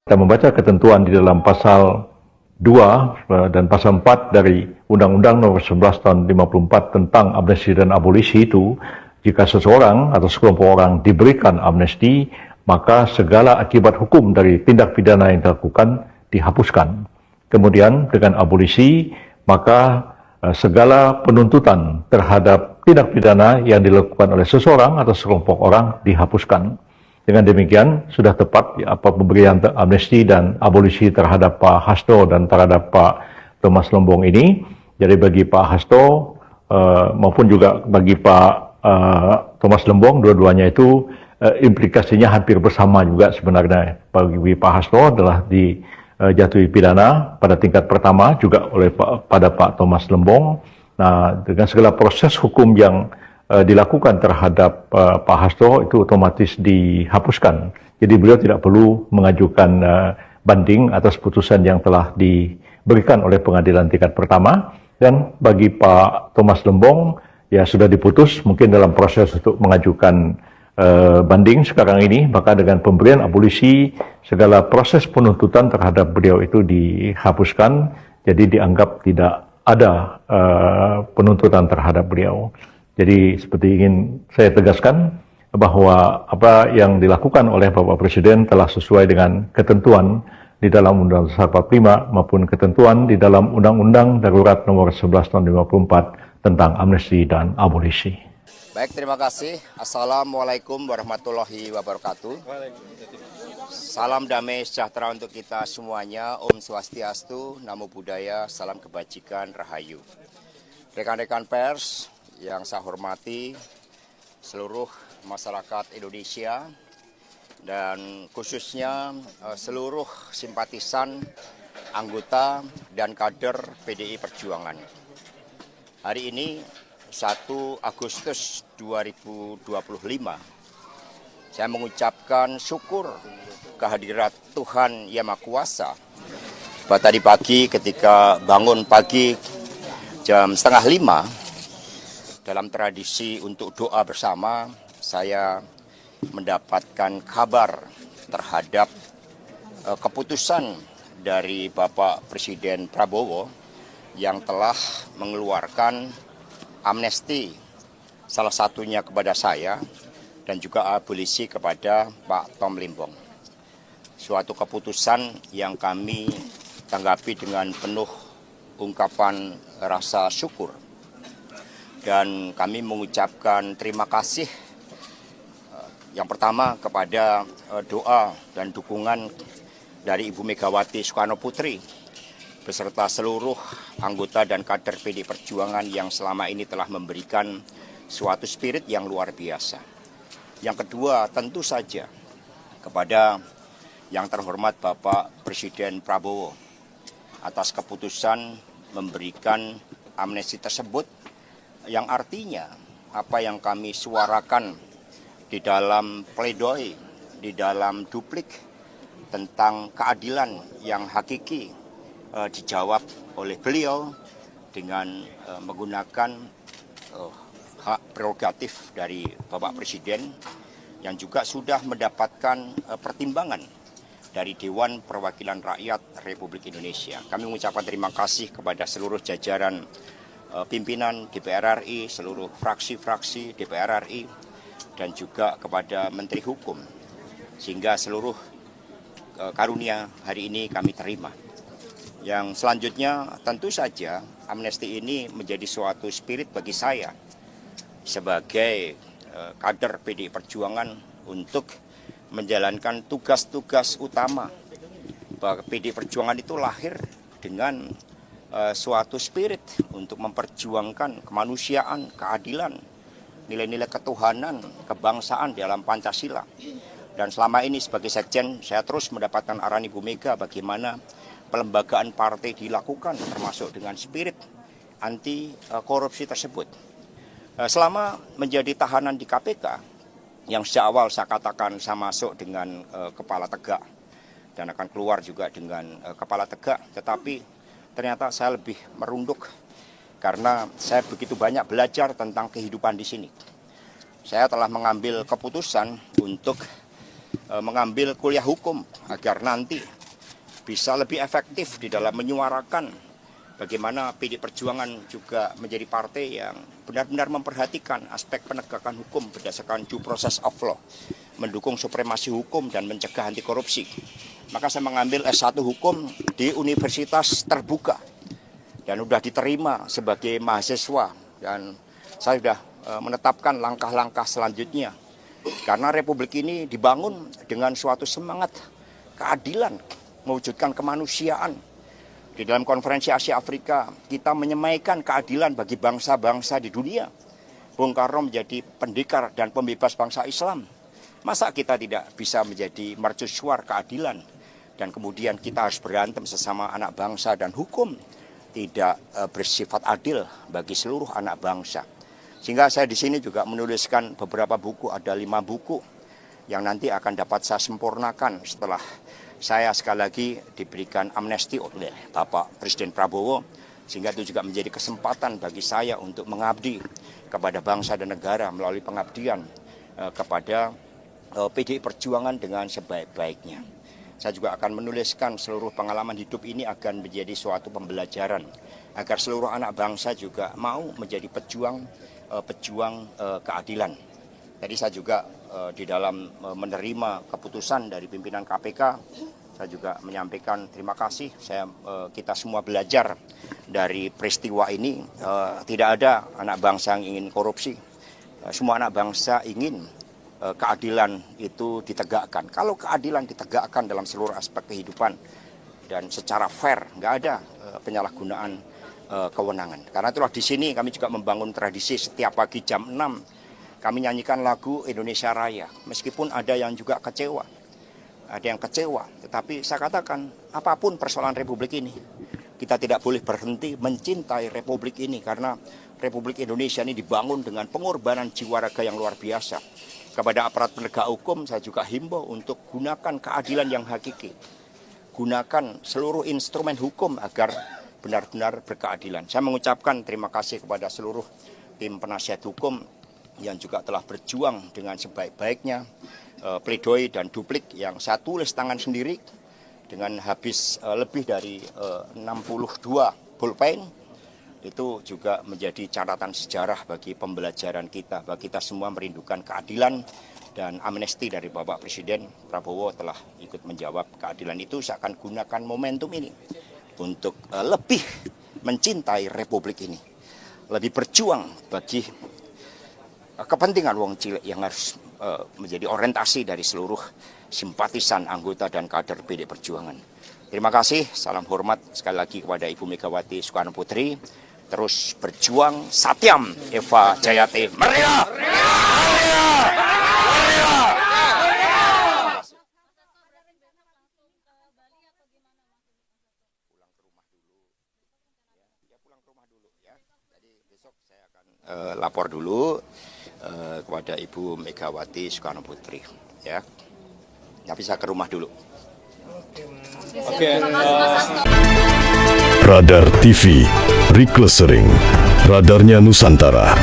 Kita membaca ketentuan di dalam pasal 2 dan pasal 4 dari Undang-Undang Nomor 11 Tahun 54 tentang amnesti dan abolisi itu, jika seseorang atau sekelompok orang diberikan amnesti, maka segala akibat hukum dari tindak pidana yang dilakukan dihapuskan. Kemudian dengan abolisi, maka segala penuntutan terhadap tindak pidana yang dilakukan oleh seseorang atau sekelompok orang dihapuskan. Dengan demikian, sudah tepat apa pemberian amnesti dan abolisi terhadap Pak Hasto dan terhadap Pak Thomas Lembong ini. Jadi bagi Pak Hasto maupun juga bagi Pak Thomas Lembong, dua-duanya itu implikasinya hampir bersama juga sebenarnya. Bagi Pak Hasto adalah dijatuhi pidana pada tingkat pertama juga oleh pada Pak Thomas Lembong. Nah, dengan segala proses hukum yang dilakukan terhadap Pak Hasto itu otomatis dihapuskan. Jadi beliau tidak perlu mengajukan banding atas putusan yang telah diberikan oleh pengadilan tingkat pertama. Dan bagi Pak Thomas Lembong, ya sudah diputus mungkin dalam proses untuk mengajukan banding sekarang ini, maka dengan pemberian abolisi segala proses penuntutan terhadap beliau itu dihapuskan, jadi dianggap tidak ada penuntutan terhadap beliau. Jadi seperti ingin saya tegaskan bahwa apa yang dilakukan oleh Bapak Presiden telah sesuai dengan ketentuan di dalam Undang-Undang 45 maupun ketentuan di dalam Undang-Undang Darurat Nomor 11 Tahun 54 tentang amnesti dan abolisi. Baik, terima kasih. Assalamualaikum warahmatullahi wabarakatuh. Salam damai sejahtera untuk kita semuanya. Om Swastiastu, Namo Buddhaya, salam kebajikan, rahayu. Rekan-rekan pers yang saya hormati, seluruh masyarakat Indonesia, dan khususnya seluruh simpatisan, anggota, dan kader PDI Perjuangan. Hari ini 1 Agustus 2025, saya mengucapkan syukur kehadirat Tuhan Yang Maha Kuasa. Bahwa tadi pagi ketika bangun pagi jam 4:30, dalam tradisi untuk doa bersama, saya mendapatkan kabar terhadap keputusan dari Bapak Presiden Prabowo yang telah mengeluarkan amnesti, salah satunya kepada saya dan juga abolisi kepada Pak Tom Lembong. Suatu keputusan yang kami tanggapi dengan penuh ungkapan rasa syukur. Dan kami mengucapkan terima kasih yang pertama kepada doa dan dukungan dari Ibu Megawati Soekarno Putri beserta seluruh anggota dan kader PDI Perjuangan yang selama ini telah memberikan suatu spirit yang luar biasa. Yang kedua, tentu saja kepada yang terhormat Bapak Presiden Prabowo atas keputusan memberikan amnesti tersebut, yang artinya apa yang kami suarakan di dalam pledoi, di dalam duplik tentang keadilan yang hakiki dijawab oleh beliau dengan menggunakan hak prerogatif dari Bapak Presiden yang juga sudah mendapatkan pertimbangan dari Dewan Perwakilan Rakyat Republik Indonesia. Kami mengucapkan terima kasih kepada seluruh jajaran pimpinan DPR RI, seluruh fraksi-fraksi DPR RI, dan juga kepada Menteri Hukum, sehingga seluruh karunia hari ini kami terima. Yang selanjutnya tentu saja amnesti ini menjadi suatu spirit bagi saya sebagai kader PDI Perjuangan untuk menjalankan tugas-tugas utama. Bahwa PDI Perjuangan itu lahir dengan suatu spirit untuk memperjuangkan kemanusiaan, keadilan, nilai-nilai ketuhanan, kebangsaan dalam Pancasila. Dan selama ini sebagai sekjen, saya terus mendapatkan arahan Ibu Mega bagaimana pelembagaan partai dilakukan termasuk dengan spirit anti korupsi tersebut. Selama menjadi tahanan di KPK, yang sejak awal saya katakan saya masuk dengan kepala tegak dan akan keluar juga dengan kepala tegak, tetapi ternyata saya lebih merunduk karena saya begitu banyak belajar tentang kehidupan di sini. Saya telah mengambil keputusan untuk mengambil kuliah hukum agar nanti bisa lebih efektif di dalam menyuarakan bagaimana PD Perjuangan juga menjadi partai yang benar-benar memperhatikan aspek penegakan hukum berdasarkan due process of law, mendukung supremasi hukum dan mencegah anti korupsi. Maka saya mengambil S1 hukum di universitas terbuka dan sudah diterima sebagai mahasiswa, dan saya sudah menetapkan langkah-langkah selanjutnya. Karena Republik ini dibangun dengan suatu semangat keadilan, mewujudkan kemanusiaan. Di dalam konferensi Asia Afrika, kita menyemaikan keadilan bagi bangsa-bangsa di dunia. Bung Karno menjadi pendekar dan pembebas bangsa Islam. Masa kita tidak bisa menjadi mercusuar keadilan? Dan kemudian kita harus berantem sesama anak bangsa, dan hukum tidak bersifat adil bagi seluruh anak bangsa. Sehingga saya di sini juga menuliskan beberapa buku, ada 5 buku yang nanti akan dapat saya sempurnakan setelah saya sekali lagi diberikan amnesti oleh Bapak Presiden Prabowo, sehingga itu juga menjadi kesempatan bagi saya untuk mengabdi kepada bangsa dan negara melalui pengabdian kepada PDI Perjuangan dengan sebaik-baiknya. Saya juga akan menuliskan seluruh pengalaman hidup ini akan menjadi suatu pembelajaran agar seluruh anak bangsa juga mau menjadi pejuang keadilan. Tadi saya juga di dalam menerima keputusan dari pimpinan KPK, saya juga menyampaikan terima kasih. Kita semua belajar dari peristiwa ini. Tidak ada anak bangsa yang ingin korupsi. Semua anak bangsa ingin keadilan itu ditegakkan. Kalau keadilan ditegakkan dalam seluruh aspek kehidupan dan secara fair, nggak ada penyalahgunaan kewenangan. Karena itulah di sini kami juga membangun tradisi setiap pagi jam 6 kami nyanyikan lagu Indonesia Raya. Meskipun ada yang juga kecewa, ada yang kecewa, tetapi saya katakan apapun persoalan Republik ini, kita tidak boleh berhenti mencintai Republik ini, karena Republik Indonesia ini dibangun dengan pengorbanan jiwa raga yang luar biasa. Kepada aparat penegak hukum saya juga himbau untuk gunakan keadilan yang hakiki. Gunakan seluruh instrumen hukum agar benar-benar berkeadilan. Saya mengucapkan terima kasih kepada seluruh tim penasihat hukum yang juga telah berjuang dengan sebaik-baiknya. Pledoi dan duplik yang saya tulis tangan sendiri dengan habis lebih dari 62 pulpen. Itu juga menjadi catatan sejarah bagi pembelajaran kita, bagi kita semua merindukan keadilan, dan amnesti dari Bapak Presiden Prabowo telah ikut menjawab keadilan itu. Saya akan gunakan momentum ini untuk lebih mencintai Republik ini, lebih berjuang bagi kepentingan wong cilik yang harus menjadi orientasi dari seluruh simpatisan, anggota, dan kader PD Perjuangan. Terima kasih, salam hormat sekali lagi kepada Ibu Megawati Soekarno Putri. Terus berjuang, Satyam Eva Jayate. Merdeka! Pulang ke rumah dulu ya. Jadi besok saya akan lapor dulu kepada Ibu Megawati Soekarno Putri ya. Tapi saya ke rumah dulu. Radar TV, Riklesering, radarnya Nusantara.